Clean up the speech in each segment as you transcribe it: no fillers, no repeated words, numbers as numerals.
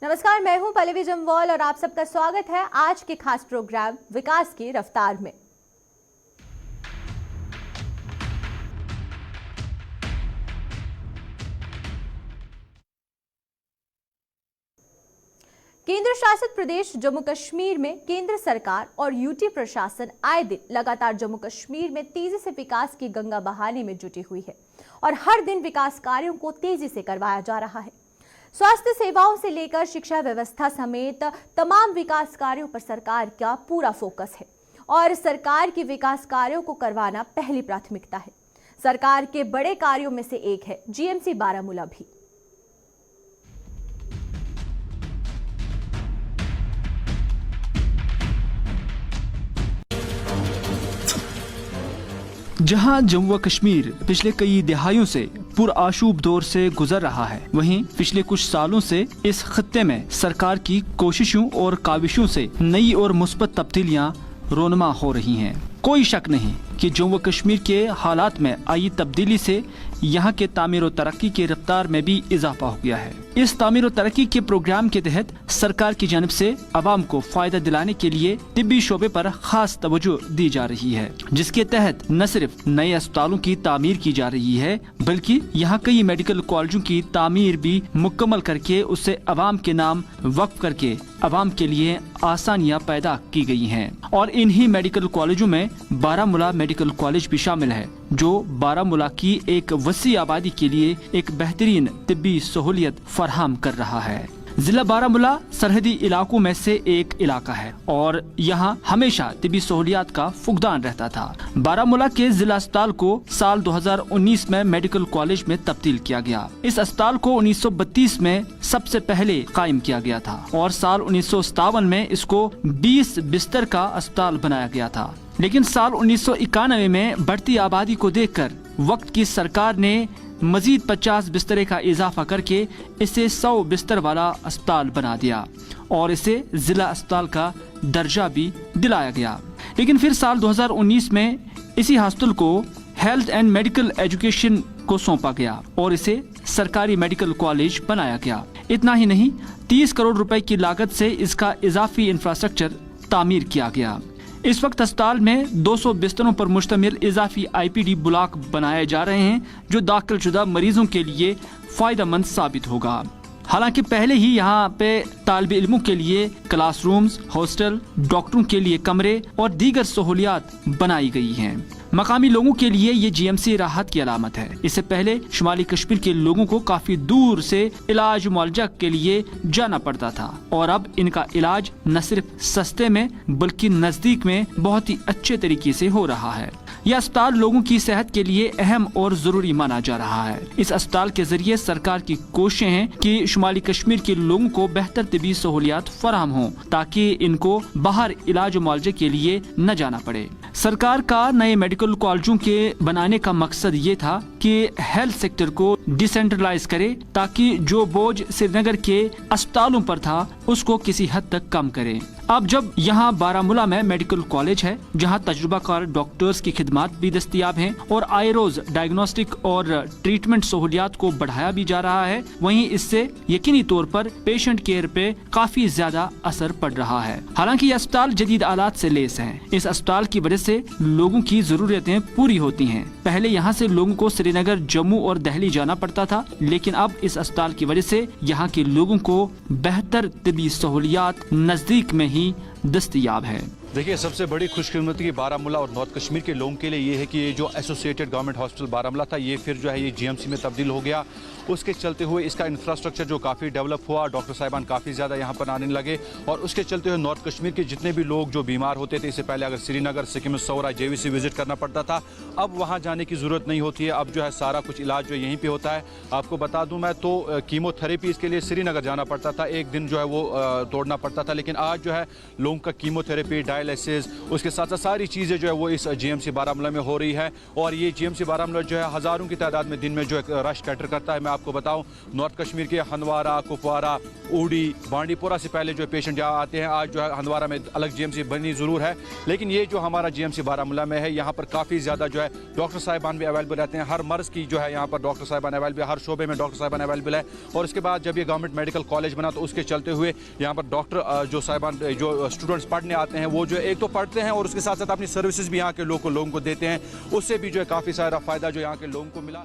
नमस्कार, मैं हूं पल्लवी जम्वाल और आप सबका स्वागत है आज के खास प्रोग्राम विकास की रफ्तार में। केंद्र शासित प्रदेश जम्मू कश्मीर में केंद्र सरकार और यूटी प्रशासन आए दिन लगातार जम्मू कश्मीर में तेजी से विकास की गंगा बहाने में जुटी हुई है और हर दिन विकास कार्यों को तेजी से करवाया जा रहा है। स्वास्थ्य सेवाओं से लेकर शिक्षा व्यवस्था समेत तमाम विकास कार्यों पर सरकार का पूरा फोकस है और सरकार की विकास कार्यों को करवाना पहली प्राथमिकता है। सरकार के बड़े कार्यों में से एक है जीएमसी बारामूला भी। जहां जम्मू व कश्मीर पिछले कई दहाइयों से पुरआशूब दौर से गुजर रहा है, वहीं पिछले कुछ सालों से इस खत्ते में सरकार की कोशिशों और काविशों से नई और मुस्बत तब्दीलियां रोनमा हो रही हैं। कोई शक नहीं कि जम्मू व कश्मीर के हालात में आई तब्दीली से यहाँ के तामीर और तरक्की की रफ्तार में भी इजाफा हो गया है। इस तामीर और तरक्की के प्रोग्राम के तहत सरकार की जानिब से आवाम को फायदा दिलाने के लिए तिब्बी शोबे पर खास तवज्जो दी जा रही है, जिसके तहत न सिर्फ नए अस्पतालों की तामीर की जा रही है बल्कि यहाँ कई मेडिकल कॉलेजों की तामीर भी मुकम्मल करके उसे आवाम के नाम वक्फ करके आवाम के लिए आसानियाँ पैदा की गई हैं। और इन्हीं मेडिकल कॉलेजों में बारामूला मेडिकल कॉलेज भी शामिल है, जो बारामूला की एक वसी आबादी के लिए एक बेहतरीन तिब्बी सहूलियत फराहम कर रहा है। जिला बारामूला सरहदी इलाकों में से एक इलाका है और यहाँ हमेशा तिब्बी सहूलियात का फुकदान रहता था। बारामूला के जिला अस्पताल को साल 2019 में मेडिकल कॉलेज में तब्दील किया गया। इस अस्पताल को 1932 में सबसे पहले कायम किया गया था और साल 1957 में इसको 20 बिस्तर का अस्पताल बनाया गया था। लेकिन साल 1991 में बढ़ती आबादी को देखकर वक्त की सरकार ने मजीद 50 बिस्तरे का इजाफा करके इसे 100 बिस्तर वाला अस्पताल बना दिया और इसे जिला अस्पताल का दर्जा भी दिलाया गया। लेकिन फिर साल 2019 में इसी हॉस्पिटल को हेल्थ एंड मेडिकल एजुकेशन को सौंपा गया और इसे सरकारी मेडिकल कॉलेज बनाया गया। इतना ही नहीं, 30 करोड़ रुपए की लागत से इसका इजाफी इंफ्रास्ट्रक्चर तामीर किया गया। इस वक्त अस्पताल में 200 बिस्तरों पर मुश्तमिल इजाफी आईपीडी ब्लॉक बनाए जा रहे हैं, जो दाखिलशुदा मरीजों के लिए फायदेमंद साबित होगा। हालांकि पहले ही यहाँ पे तालिब इल्मों के लिए क्लासरूम्स, हॉस्टल, डॉक्टरों के लिए कमरे और दीगर सहूलियात बनाई गई हैं। मकामी लोगों के लिए ये जीएमसी राहत की अलामत है। इससे पहले शुमाली कश्मीर के लोगों को काफी दूर से इलाज मुआलजा के लिए जाना पड़ता था और अब इनका इलाज न सिर्फ सस्ते में बल्कि नजदीक में बहुत ही अच्छे तरीके से हो रहा है। यह अस्पताल लोगों की सेहत के लिए अहम और जरूरी माना जा रहा है। इस अस्पताल के जरिए सरकार की कोशिशें हैं कि शुमाली कश्मीर के लोगों को बेहतर तिब्बी सहूलियात फराहम हो ताकि इनको बाहर इलाज मुआलजे के लिए न जाना पड़े। सरकार का नए मेडिकल कॉलेजों के बनाने का मकसद ये था कि हेल्थ सेक्टर को डिसेंट्रलाइज करे ताकि जो बोझ श्रीनगर के अस्पतालों पर था उसको किसी हद तक कम करे। अब जब यहाँ बारामूला में मेडिकल कॉलेज है जहाँ तजुर्बाकार डॉक्टर्स की खिदमात भी दस्तयाब हैं और आए रोज डायग्नोस्टिक और ट्रीटमेंट सहूलियात को बढ़ाया भी जा रहा है, वहीं इससे यकीनी तौर पर पेशेंट केयर पे काफी ज्यादा असर पड़ रहा है। हालांकि ये अस्पताल जदीद आलात से लेस है। इस अस्पताल की वजह से लोगों की जरूरतें पूरी होती हैं। पहले यहाँ से लोगों को श्रीनगर, जम्मू और दिल्ली जाना पड़ता था, लेकिन अब इस अस्पताल की वजह से यहाँ के लोगों को बेहतर तिब्बी सहूलियात नजदीक में ही दस्तयाब है। देखिए, सबसे बड़ी खुशकिस्मती की बारामूला और नॉर्थ कश्मीर के लोगों के लिए ये है कि ये जो एसोसिएटेड गवर्नमेंट हॉस्पिटल बारामूला था ये फिर जो है ये जीएमसी में तब्दील हो गया। उसके चलते हुए इसका इंफ्रास्ट्रक्चर जो काफ़ी डेवलप हुआ, डॉक्टर साहिबान काफ़ी ज़्यादा यहाँ पर आने लगे और उसके चलते हुए नॉर्थ कश्मीर के जितने भी लोग जो बीमार होते थे, इससे पहले अगर श्रीनगर, सिक्किम, सौरा, जेवीसी विजिट करना पड़ता था, अब वहाँ जाने की ज़रूरत नहीं होती है। अब जो है सारा कुछ इलाज जो यहीं पर होता है। आपको बता दूँ मैं तो कीमोथेरेपी इसके लिए श्रीनगर जाना पड़ता था, एक दिन जो है वो तोड़ना पड़ता था, लेकिन आज जो है लोगों का कीमोथेरेपी, डायलिसिस, उसके साथ साथ सारी चीज़ें जो है वो इस जीएमसी बारामूला में हो रही है। और ये जीएमसी बारामूला जो है हज़ारों की तादाद में दिन में जो है रश कैटर करता है। मैं आपको बताऊं, नॉर्थ कश्मीर के हंदवारा, कुपवारा, ऊडी, बांडीपोरा से पहले जो पेशेंट यहाँ आते हैं। आज जो है हंदवारा में अलग जीएमसी बनी ज़रूर है, लेकिन ये जो हमारा जीएमसी बारामूला में है, यहाँ पर काफ़ी ज़्यादा जो है डॉक्टर साहिबान भी अवेलेबल रहते हैं। हर मर्ज़ की जो है यहाँ पर डॉक्टर साहिबान अवेलेबल है, हर शोबे में डॉक्टर साहिबान अवेलेबल है। और उसके बाद जब ये गवर्नमेंट मेडिकल कॉलेज बना तो उसके चलते हुए यहाँ पर डॉक्टर जो साहिबान जो स्टूडेंट्स पढ़ने आते हैं वो जो एक तो पढ़ते हैं और उसके साथ साथ अपनी सर्विसेज भी यहाँ के लोगों को देते हैं। उससे भी जो है काफ़ी सारा फ़ायदा जो यहाँ के लोगों को मिला।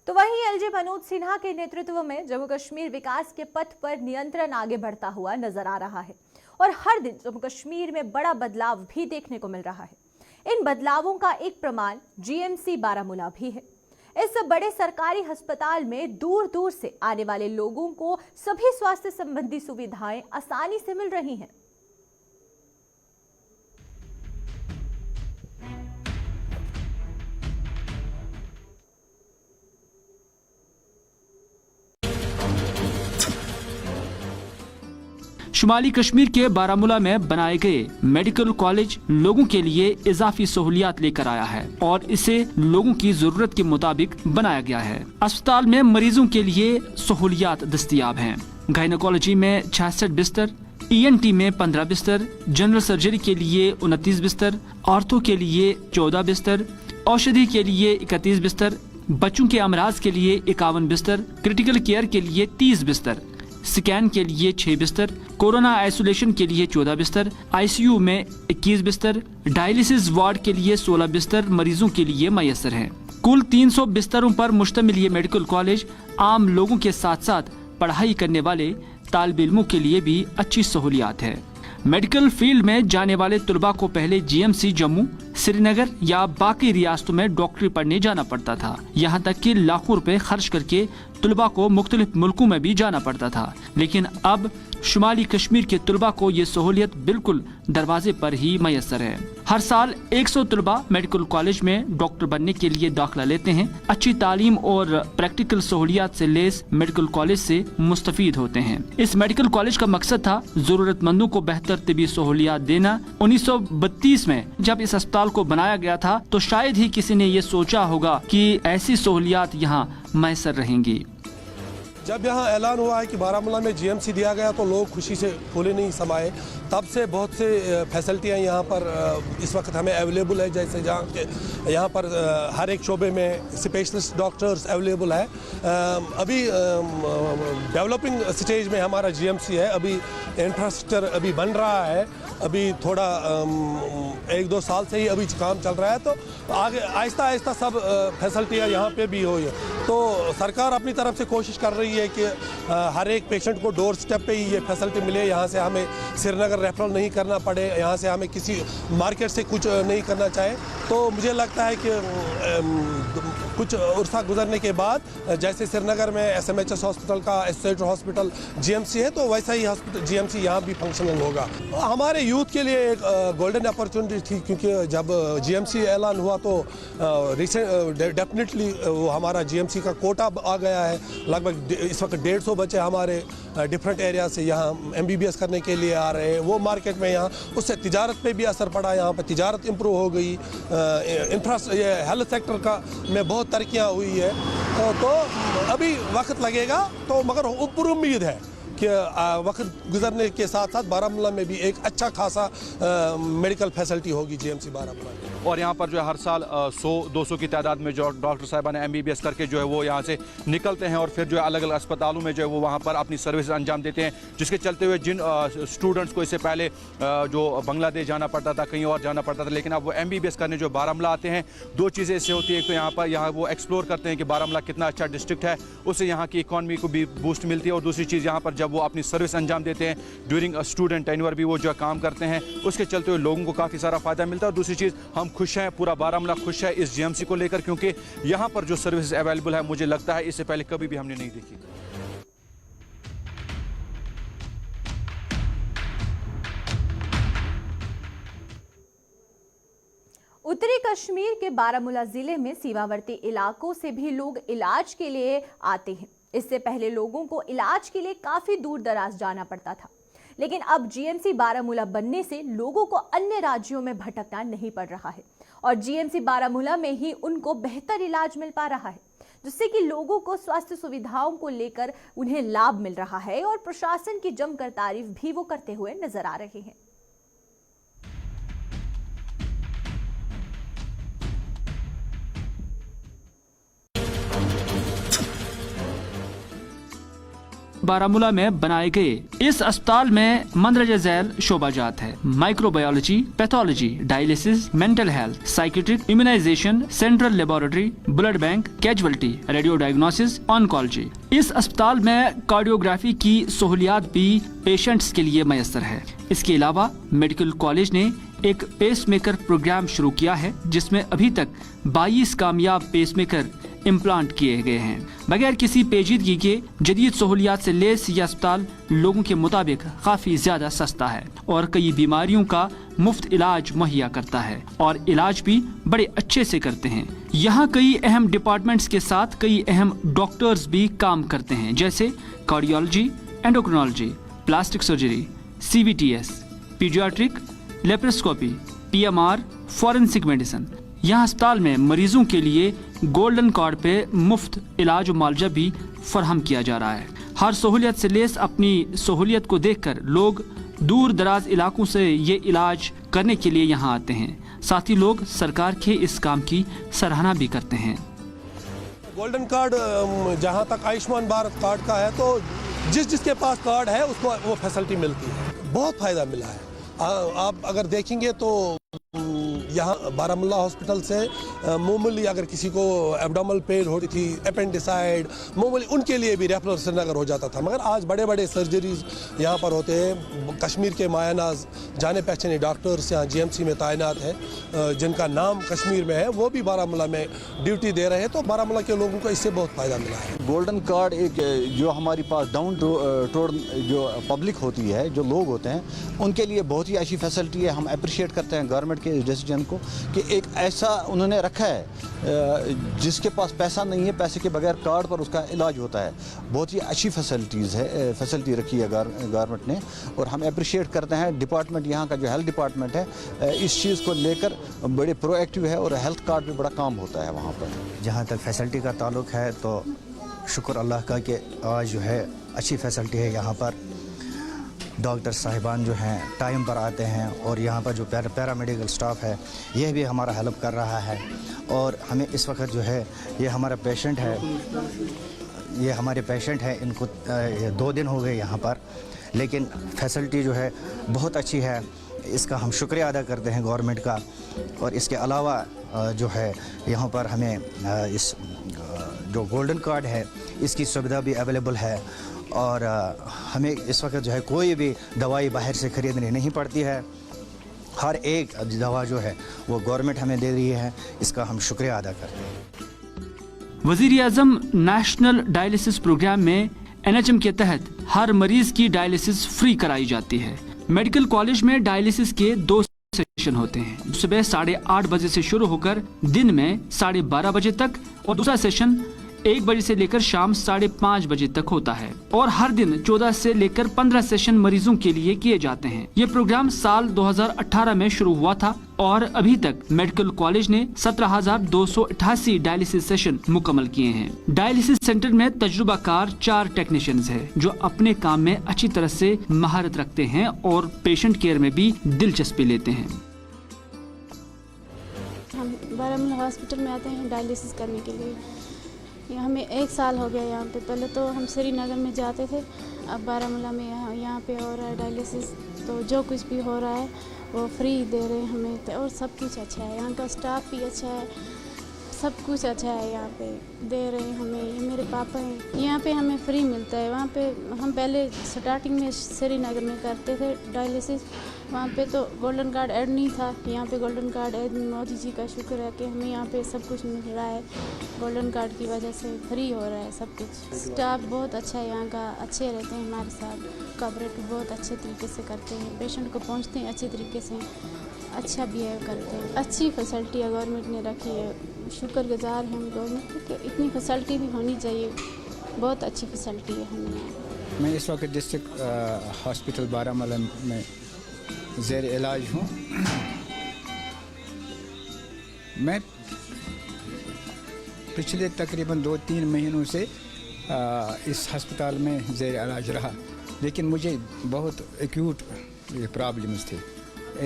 तो वहीं एलजी मनोज सिन्हा के नेतृत्व में जम्मू कश्मीर विकास के पथ पर निरंतर आगे बढ़ता हुआ नजर आ रहा है और हर दिन जम्मू कश्मीर में बड़ा बदलाव भी देखने को मिल रहा है। इन बदलावों का एक प्रमाण जीएमसी बारामूला भी है। इस बड़े सरकारी अस्पताल में दूर दूर से आने वाले लोगों को सभी स्वास्थ्य संबंधी सुविधाएं आसानी से मिल रही हैं। शुमाली कश्मीर के बारामूला में बनाए गए मेडिकल कॉलेज लोगों के लिए इजाफी सहूलियात लेकर आया है और इसे लोगों की जरूरत के मुताबिक बनाया गया है। अस्पताल में मरीजों के लिए सहूलियात दस्तयाब हैं। गायनेकोलॉजी में 66 बिस्तर, ENT में 15 बिस्तर, जनरल सर्जरी के लिए 29 बिस्तर, ऑर्थो के लिए 14 बिस्तर, औषधि के लिए 31 बिस्तर, बच्चों के अमराज के लिए 51 बिस्तर, क्रिटिकल केयर के लिए 30 बिस्तर, स्कैन के लिए 6 बिस्तर, कोरोना आइसोलेशन के लिए 14 बिस्तर, ICU में 21 बिस्तर, डायलिसिस वार्ड के लिए 16 बिस्तर मरीजों के लिए मयसर हैं। कुल 300 बिस्तरों पर मुश्तमिल ये मेडिकल कॉलेज आम लोगों के साथ साथ पढ़ाई करने वाले तालिब इल्मों के लिए भी अच्छी सहूलियात है। मेडिकल फील्ड में जाने वाले तुलबा को पहले GMC जम्मू, श्रीनगर या बाकी रियासतों में डॉक्टरी पढ़ने जाना पड़ता था। यहाँ तक कि लाखों रुपए खर्च करके तुलबा को मुख्तलिफ मुल्कों में भी जाना पड़ता था, लेकिन अब शुमाली कश्मीर के तुलबा को ये सहूलियत बिल्कुल दरवाजे पर ही मयसर है। हर साल 100 तुलबा मेडिकल कॉलेज में डॉक्टर बनने के लिए दाखिला लेते हैं। अच्छी तालीम और प्रैक्टिकल सहूलियात से लेस मेडिकल कॉलेज से मुस्तफीद होते हैं। इस मेडिकल कॉलेज का मकसद था जरूरतमंदों को बेहतर तिबी सहूलियात देना। 1932 में जब इस अस्पताल को बनाया गया था तो शायद ही किसी ने ये सोचा होगा कि ऐसी सहूलियात यहाँ मैसर रहेंगी। जब यहाँ ऐलान हुआ है कि बारामूला में GMC दिया गया तो लोग खुशी से फूले नहीं समाये। तब से बहुत से फैसिलिटियाँ यहाँ पर इस वक्त हमें अवेलेबल है, जैसे जहाँ के यहाँ पर हर एक शोबे में स्पेशलिस्ट डॉक्टर्स अवेलेबल है। अभी डेवलपिंग स्टेज में हमारा GMC है, अभी इंफ्रास्ट्रक्चर अभी बन रहा है, अभी थोड़ा 1-2 साल से ही अभी काम चल रहा है, तो आगे आहिस्ता आहिस्ता सब फैसिलिटियाँ यहाँ पे भी हुई है। तो सरकार अपनी तरफ से कोशिश कर रही है कि हर एक पेशेंट को डोर स्टेप पे ही ये फैसिलिटी मिले, यहाँ से हमें श्रीनगर रेफरल नहीं करना पड़े, यहाँ से हमें किसी मार्केट से कुछ नहीं करना चाहे। तो मुझे लगता है कि कुछ उर्सा गुजरने के बाद जैसे श्रीनगर में SMHS हॉस्पिटल का एसोसिएटेड हॉस्पिटल GMC है, तो वैसा ही हॉस्पिटल GMC यहाँ भी फंक्शनल होगा। हमारे यूथ के लिए एक गोल्डन अपॉर्चुनिटी थी, क्योंकि जब GMC ऐलान हुआ तो डेफिनेटली वो हमारा GMC का कोटा आ गया है। लगभग इस वक्त 150 बच्चे हमारे डिफरेंट एरिया से यहाँ MBBS करने के लिए आ रहे हैं। वो मार्केट में यहाँ उससे तिजारत पे भी असर पड़ा, यहाँ पर तिजारत इम्प्रूव हो गई, ये हेल्थ सेक्टर का में बहुत तरक्कियाँ हुई है। तो अभी वक्त लगेगा, तो मगर ऊपर उम्मीद है कि वक्त गुजरने के साथ साथ बारामूला में भी एक अच्छा खासा मेडिकल फैसिलिटी होगी GMC बारामूला में। और यहाँ पर जो है हर साल 100-200 की तादाद में जो डॉक्टर साहिबान MBBS करके जो है वो यहाँ से निकलते हैं और फिर जो है अलग अलग अस्पतालों में जो है वो वहाँ पर अपनी सर्विस अंजाम देते हैं, जिसके चलते हुए जिन स्टूडेंट्स को इससे पहले जो बांग्लादेश जाना पड़ता था, कहीं और जाना पड़ता था, लेकिन अब वो MBBS करने जो बारामूला आते हैं, 2 चीज़ें इससे होती है। एक तो यहाँ वो एक्सप्लोर करते हैं कि बारामूला कितना अच्छा डिस्ट्रिक्ट है, उससे यहाँ की इकॉनमी को भी बूस्ट मिलती है, और दूसरी चीज़ यहाँ पर जब वो अपनी सर्विस अंजाम देते हैं ड्यूरिंग स्टूडेंट टेन्योर भी वो जो काम करते हैं, उसके चलते हुए लोगों को काफ़ी सारा फ़ायदा मिलता है। और दूसरी चीज़, हम खुश हैं, पूरा बारामूला खुश है इस GMC को लेकर, क्योंकि यहाँ पर जो सर्विस अवेलेबल है मुझे लगता है इससे पहले कभी भी हमने नहीं देखी। उत्तरी कश्मीर के बारामूला जिले में सीमावर्ती इलाकों से भी लोग इलाज के लिए आते हैं। इससे पहले लोगों को इलाज के लिए काफी दूर दराज जाना पड़ता था, लेकिन अब जीएमसी बारामूला बनने से लोगों को अन्य राज्यों में भटकना नहीं पड़ रहा है और जीएमसी बारामूला में ही उनको बेहतर इलाज मिल पा रहा है, जिससे कि लोगों को स्वास्थ्य सुविधाओं को लेकर उन्हें लाभ मिल रहा है और प्रशासन की जमकर तारीफ भी वो करते हुए नजर आ रहे हैं। बारामूला में बनाए गए इस अस्पताल में मंदरजा झैल शोबाजात है। Microbiology, pathology, dialysis, mental health, psychiatric, immunisation, central laboratory, blood bank, casualty, radio diagnosis, oncology. इस अस्पताल में कार्डियोग्राफी की सहूलियात भी पेशेंट्स के लिए मैसर है। इसके अलावा मेडिकल कॉलेज ने एक पेसमेकर प्रोग्राम शुरू किया है, जिसमें अभी तक 22 कामयाब पेसमेकर इम्प्लांट किए गए हैं। बगैर किसी पेचीदगी के जदीद सहूलियात से लेस यह अस्पताल लोगों के मुताबिक काफी ज्यादा सस्ता है और कई बीमारियों का मुफ्त इलाज मुहैया करता है और इलाज भी बड़े अच्छे से करते हैं। यहाँ कई अहम डिपार्टमेंट्स के साथ कई अहम डॉक्टर्स भी काम करते हैं, जैसे cardiology, endocrinology, plastic surgery, CVTS, paediatric, laparoscopy, PMR, forensic medicine. यहाँ अस्पताल में मरीजों के लिए गोल्डन कार्ड पे मुफ्त इलाज और मुआवजा भी फराहम किया जा रहा है। हर सहूलियत से लेस अपनी सहूलियत को देखकर लोग दूर दराज इलाकों से ये इलाज करने के लिए यहाँ आते हैं। साथ ही लोग सरकार के इस काम की सराहना भी करते हैं। गोल्डन कार्ड जहाँ तक आयुष्मान भारत कार्ड का है, तो जिसके पास कार्ड है उसको वो फैसिलिटी मिलती है। बहुत फ़ायदा मिला है। आप अगर देखेंगे तो यहाँ बारामूला हॉस्पिटल से मामूली अगर किसी को एब्डोमिनल पेन होती थी, अपेंडिसाइड, मामूली उनके लिए भी रेफरल श्रीनगर हो जाता था। मगर आज बड़े बड़े सर्जरीज यहाँ पर होते हैं। कश्मीर के मायनाज जाने पहचाने डॉक्टर्स यहाँ GMC में तैनात हैं, जिनका नाम कश्मीर में है, वो भी बारामूला में ड्यूटी दे रहे हैं। तो बारामूला के लोगों को इससे बहुत फ़ायदा मिला है। गोल्डन कार्ड एक जो हमारे पास डाउन टोड जो पब्लिक होती है, जो लोग होते हैं, उनके लिए बहुत ही अच्छी फैसिलिटी है। हम अप्रिशिएट करते हैं गवर्नमेंट के डिसीजन को कि एक ऐसा उन्होंने रखा है जिसके पास पैसा नहीं है, पैसे के बगैर कार्ड पर उसका इलाज होता है। बहुत ही अच्छी फैसिलिटी रखी है गवर्नमेंट ने और हम अप्रिशिएट करते हैं। डिपार्टमेंट यहाँ का जो हेल्थ डिपार्टमेंट है इस चीज़ को लेकर बड़े प्रोएक्टिव है और हेल्थ कार्ड भी बड़ा काम होता है वहाँ पर। जहाँ तक फैसिलिटी का ताल्लुक है तो शुक्र अल्लाह का कि आज जो है अच्छी फैसिलिटी है। यहाँ पर डॉक्टर साहिबान जो हैं टाइम पर आते हैं और यहाँ पर जो पैरामेडिकल स्टाफ है यह भी हमारा हेल्प कर रहा है। और हमें इस वक्त जो है ये हमारे पेशेंट हैं, इनको 2 दिन हो गए यहाँ पर, लेकिन फैसिलिटी जो है बहुत अच्छी है। इसका हम शुक्रिया अदा करते हैं गवर्नमेंट का। और इसके अलावा जो है यहाँ पर हमें इस जो गोल्डन कार्ड है इसकी सुविधा भी अवेलेबल है और हमें इस वक्त जो है कोई भी दवाई बाहर से ख़रीदनी नहीं पड़ती है। हर एक दवा जो है वो गवर्नमेंट हमें दे रही है, इसका हम शुक्रिया अदा करते हैं। वज़ीर-ए-आज़म नेशनल डायलिसिस प्रोग्राम में NHM के तहत हर मरीज की डायलिसिस फ्री कराई जाती है। मेडिकल कॉलेज में डायलिसिस के 2 सेशन होते हैं, सुबह 8:30 बजे से शुरू होकर दिन में 12:30 बजे तक और दूसरा सेशन 1 बजे से लेकर शाम 5:30 बजे तक होता है और हर दिन 14 से लेकर 15 सेशन मरीजों के लिए किए जाते हैं। ये प्रोग्राम साल 2018 में शुरू हुआ था और अभी तक मेडिकल कॉलेज ने 17,288 डायलिसिस सेशन मुकम्मल किए हैं। डायलिसिस सेंटर में तजुर्बाकार 4 टेक्नीशियंस हैं जो अपने काम में अच्छी तरह से महारत रखते हैं और पेशेंट केयर में भी दिलचस्पी लेते हैं। हम बारामूला हॉस्पिटल में आते हैं डायलिसिस करने के लिए। हमें 1 साल हो गया यहाँ पे। पहले तो हम श्रीनगर में जाते थे, अब बारामूला में यहाँ पे हो रहा है डायलिसिस। तो जो कुछ भी हो रहा है वो फ्री दे रहे हैं हमें और सब कुछ अच्छा है। यहाँ का स्टाफ भी अच्छा है, सब कुछ अच्छा है। यहाँ पे दे रहे हैं हमें। ये मेरे पापा हैं। यहाँ पे हमें फ्री मिलता है। वहाँ पे हम पहले स्टार्टिंग में श्रीनगर में करते थे डायलिसिस, वहाँ पे तो गोल्डन कार्ड ऐड नहीं था। यहाँ पे golden card add, Modi ji का शुक्र है कि हमें यहाँ पे सब कुछ मिल रहा है। गोल्डन कार्ड की वजह से फ्री हो रहा है सब कुछ। स्टाफ बहुत अच्छा है यहाँ का, अच्छे रहते हैं हमारे साथ, कवरेज बहुत अच्छे तरीके से करते हैं, पेशेंट को पहुँचते हैं अच्छे तरीके से, अच्छा बिहेव करते हैं। अच्छी फैसिलिटी गवर्नमेंट ने रखी है। शुक्रगुजार हैं हम गवर्नमेंट के, इतनी फैसिलिटी भी होनी चाहिए बहुत अच्छी फैसिलिटी है हमें यहाँ। मैं इस वक्त डिस्ट्रिक्ट हॉस्पिटल बारामूला में ज़ेर इलाज हूँ। मैं पिछले तकरीबन 2-3 महीनों से इस अस्पताल में ज़ेर इलाज रहा, लेकिन मुझे बहुत एक्यूट प्रॉब्लम्स थे।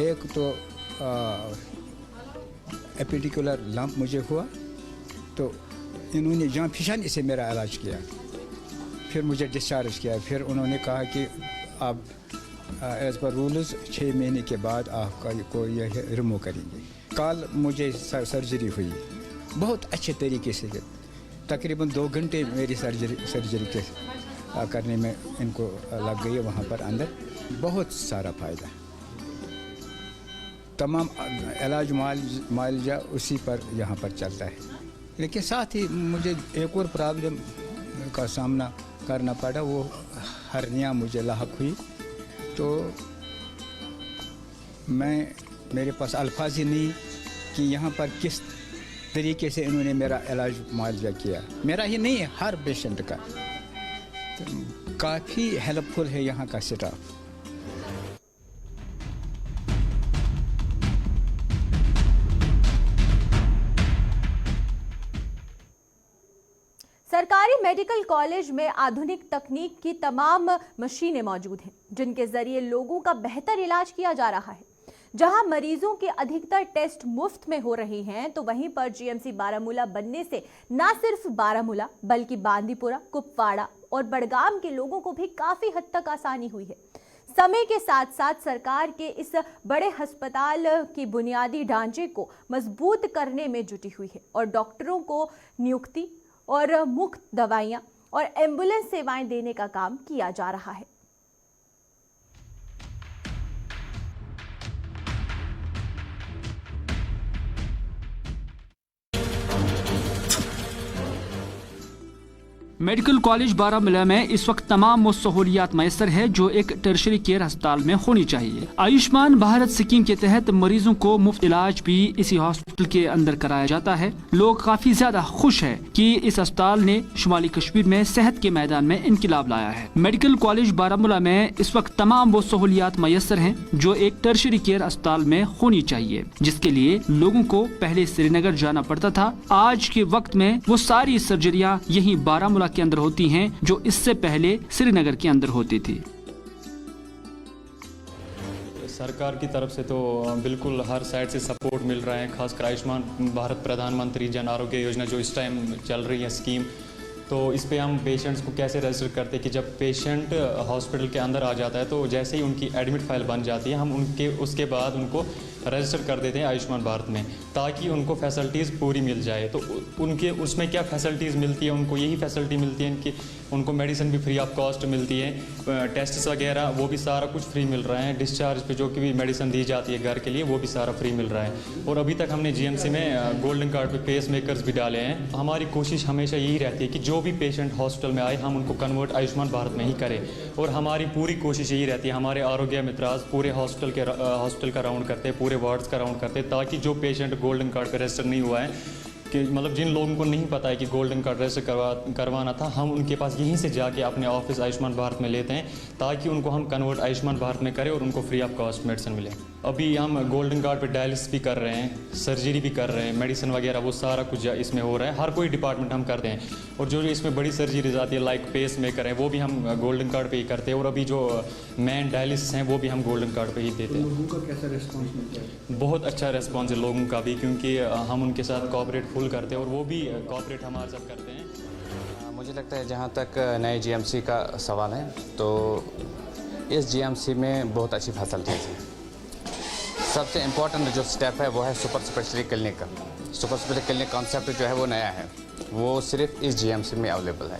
एक तो एपिडिकुलर लंप मुझे हुआ, तो इन्होंने जहाँ फिशन से मेरा इलाज किया, फिर मुझे डिस्चार्ज किया। फिर उन्होंने कहा कि आप एज़ पर रूल्स 6 महीने के बाद आपका को यह रिमूव करेंगे। कल मुझे सर्जरी हुई, बहुत अच्छे तरीके से, तकरीबन 2 घंटे मेरी सर्जरी के करने में इनको लग गई वहाँ पर अंदर। बहुत सारा फ़ायदा, तमाम इलाज मुआवजा उसी पर यहाँ पर चलता है। लेकिन साथ ही मुझे एक और प्रॉब्लम का सामना करना पड़ा, वो हर्निया मुझे लाहक हुई। तो मेरे पास अल्फाज ही नहीं कि यहाँ पर किस तरीके से इन्होंने मेरा इलाज मुआवजा किया। मेरा ही नहीं, हर पेशेंट का। तो काफ़ी हेल्पफुल है यहाँ का स्टाफ। सरकारी मेडिकल कॉलेज में आधुनिक तकनीक की तमाम मशीनें मौजूद हैं, जिनके जरिए लोगों का बेहतर इलाज किया जा रहा है। जहां मरीजों के अधिकतर टेस्ट मुफ्त में हो रहे हैं, तो वहीं पर जीएमसी बारामूला बनने से न सिर्फ बारामूला बल्कि बांदीपुरा, कुपवाड़ा और बड़गाम के लोगों को भी काफी हद तक आसानी हुई है। समय के साथ साथ सरकार के इस बड़े अस्पताल की बुनियादी ढांचे को मजबूत करने में जुटी हुई है और डॉक्टरों को नियुक्ति और मुफ्त दवाइयां और एम्बुलेंस सेवाएं देने का काम किया जा रहा है। मेडिकल कॉलेज बारामूला में इस वक्त तमाम वो सहूलियात मैसर है जो एक टर्शरी केयर अस्पताल में होनी चाहिए। आयुष्मान भारत स्कीम के तहत मरीजों को मुफ्त इलाज भी इसी हॉस्पिटल के अंदर कराया जाता है। लोग काफी ज्यादा खुश है कि इस अस्पताल ने शुमाली कश्मीर में सेहत के मैदान में इनकलाब लाया है। मेडिकल कॉलेज बारामूला में इस वक्त तमाम वो सहूलियात मैसर है जो एक टर्शरी केयर अस्पताल में होनी चाहिए, जिसके लिए लोगों को पहले श्रीनगर जाना पड़ता था। आज के वक्त में वो सारी सर्जरियाँ यही बारामूला के अंदर होती हैं जो इससे पहले श्रीनगर के अंदर होती थी। सरकार की तरफ से तो बिल्कुल हर साइड से सपोर्ट मिल रहा है, खासकर आयुष्मान भारत प्रधानमंत्री जन आरोग्य योजना जो इस टाइम चल रही है स्कीम, तो इस पे हम पेशेंट्स को कैसे रजिस्टर करते हैं कि जब पेशेंट हॉस्पिटल के अंदर आ जाता है तो जैसे ही उनकी एडमिट फाइल बन जाती है हम उसके बाद उनको रजिस्टर कर देते हैं आयुष्मान भारत में, ताकि उनको फैसिलिटीज़ पूरी मिल जाए। तो उनके उसमें क्या फैसिलिटीज़ मिलती है, उनको यही फैसिलिटी मिलती है कि उनको मेडिसिन भी फ्री ऑफ कॉस्ट मिलती है, टेस्ट्स वगैरह वो भी सारा कुछ फ्री मिल रहा है, डिस्चार्ज पे जो कि भी मेडिसिन दी जाती है घर के लिए वो भी सारा फ्री मिल रहा है। और अभी तक हमने जीएमसी में गोल्डन कार्ड पे पेस मेकर्स भी डाले हैं। हमारी कोशिश हमेशा यही रहती है कि जो भी पेशेंट हॉस्पिटल में आए हम उनको कन्वर्ट आयुष्मान भारत में ही करें, और हमारी पूरी कोशिश यही रहती है, हमारे आरोग्य मित्राज पूरे हॉस्पिटल का राउंड करते हैं, पूरे वार्ड्स का राउंड करते हैं, ताकि जो पेशेंट गोल्डन कार्ड पर रजिस्टर नहीं हुआ है, कि मतलब जिन लोगों को नहीं पता है कि गोल्डन कार्ड रजिस्टर करवाना था, हम उनके पास यहीं से जाके अपने ऑफिस आयुष्मान भारत में लेते हैं, ताकि उनको हम कन्वर्ट आयुष्मान भारत में करें और उनको फ्री ऑफ कॉस्ट मेडिसिन मिले। अभी हम गोल्डन कार्ड पे डायलिसिस भी कर रहे हैं, सर्जरी भी कर रहे हैं, मेडिसिन वगैरह वो सारा कुछ इसमें हो रहा है, हर कोई डिपार्टमेंट हम करते हैं। और जो इसमें बड़ी सर्जरीज आती है लाइक पेस मेकर है वो भी हम गोल्डन कार्ड पे ही करते हैं, और अभी जो मेन डायलिसिस हैं वो भी हम गोल्डन कार्ड पे ही देते हैं। लोगों का कैसा रिस्पॉन्स मिलता है? बहुत अच्छा रिस्पॉन्स है लोगों का भी, क्योंकि हम उनके साथ कोऑपरेट फुल करते हैं और वो भी कोऑपरेट हमारे साथ करते हैं। मुझे लगता है जहाँ तक नए जीएमसी का सवाल है तो इस जीएमसी में बहुत अच्छी फैसिलिटीज़ हैं। सबसे इम्पोर्टेंट जो स्टेप है वो है सुपर स्पेशलिटी क्लिनिक का। सुपर स्पेशलिटी क्लिनिक कॉन्सेप्ट जो है वो नया है, वो सिर्फ इस जीएमसी में अवेलेबल है।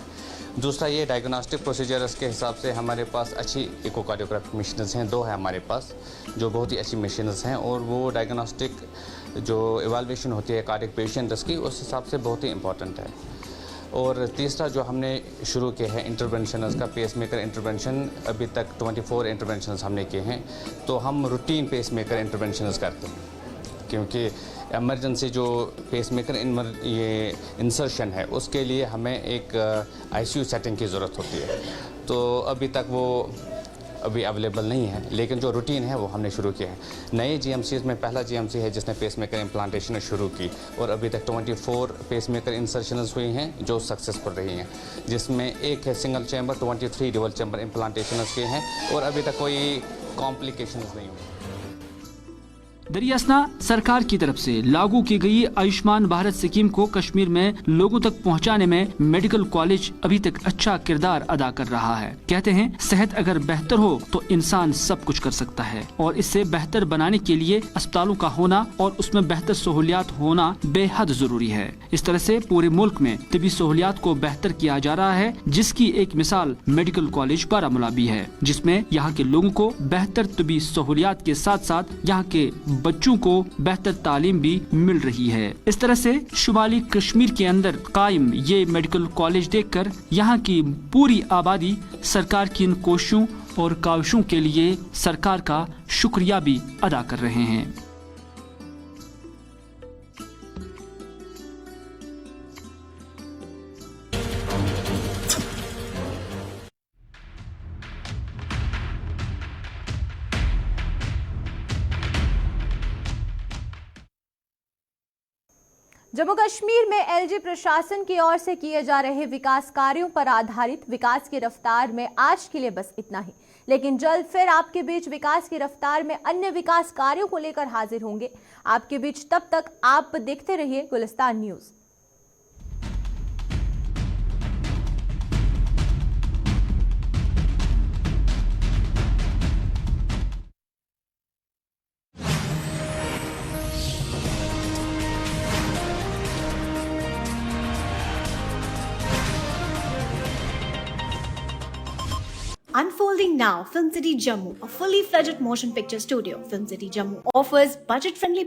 दूसरा ये डायग्नोस्टिक प्रोसीजर्स के हिसाब से हमारे पास अच्छी इकोकार्डियोग्राफी मशीन्स हैं, 2 है हमारे पास जो बहुत ही अच्छी मशीन्स हैं, और वो डायग्नोस्टिक जो इवाल्वेशन होती है कार्डियक पेशेंट्स की उस हिसाब से बहुत ही इम्पॉर्टेंट है। और तीसरा जो हमने शुरू किया है इंटरवेंशनस का, पेस मेकर इंटरवेंशन, अभी तक 24 इंटरवेंशनस हमने किए हैं। तो हम रूटीन पेस मेकर इंटरवेंशनस करते हैं, क्योंकि इमरजेंसी जो पेसमेकर ये इंसर्शन है उसके लिए हमें एक आईसीयू सेटिंग की ज़रूरत होती है। तो अभी तक वो अभी अवेलेबल नहीं है, लेकिन जो रूटीन है वो हमने शुरू किया है। नए जीएमसीज़ में पहला जीएमसी है जिसने पेसमेकर इम्प्लांटेशन शुरू की और अभी तक 24 पेसमेकर इंसर्शंस हुई हैं जो सक्सेसफुल रही हैं, जिसमें एक है single chamber, 23 double chamber implantation के हैं और अभी तक कोई कॉम्प्लिकेशंस नहीं हुई। दरियासना सरकार की तरफ से लागू की गई आयुष्मान भारत स्कीम को कश्मीर में लोगों तक पहुंचाने में मेडिकल कॉलेज अभी तक अच्छा किरदार अदा कर रहा है। कहते हैं सेहत अगर बेहतर हो तो इंसान सब कुछ कर सकता है और इससे बेहतर बनाने के लिए अस्पतालों का होना और उसमें बेहतर सहूलियात होना बेहद जरूरी है। इस तरह से पूरे मुल्क में तिबी सहूलियात को बेहतर किया जा रहा है, जिसकी एक मिसाल मेडिकल कॉलेज बारामूला भी है, जिसमें यहाँ के लोगों को बेहतर तिबी सहूलियात के साथ साथ यहाँ के बच्चों को बेहतर तालीम भी मिल रही है। इस तरह से शुमाली कश्मीर के अंदर कायम ये मेडिकल कॉलेज देखकर यहाँ की पूरी आबादी सरकार की इन कोशिशों और काविशों के लिए सरकार का शुक्रिया भी अदा कर रहे हैं। जम्मू कश्मीर में एलजी प्रशासन की ओर से किए जा रहे विकास कार्यों पर आधारित विकास की रफ्तार में आज के लिए बस इतना ही, लेकिन जल्द फिर आपके बीच विकास की रफ्तार में अन्य विकास कार्यों को लेकर हाजिर होंगे आपके बीच। तब तक आप देखते रहिए Gulistan news. Unfolding now, Film City Jammu, a fully fledged motion picture studio. Film City Jammu offers budget-friendly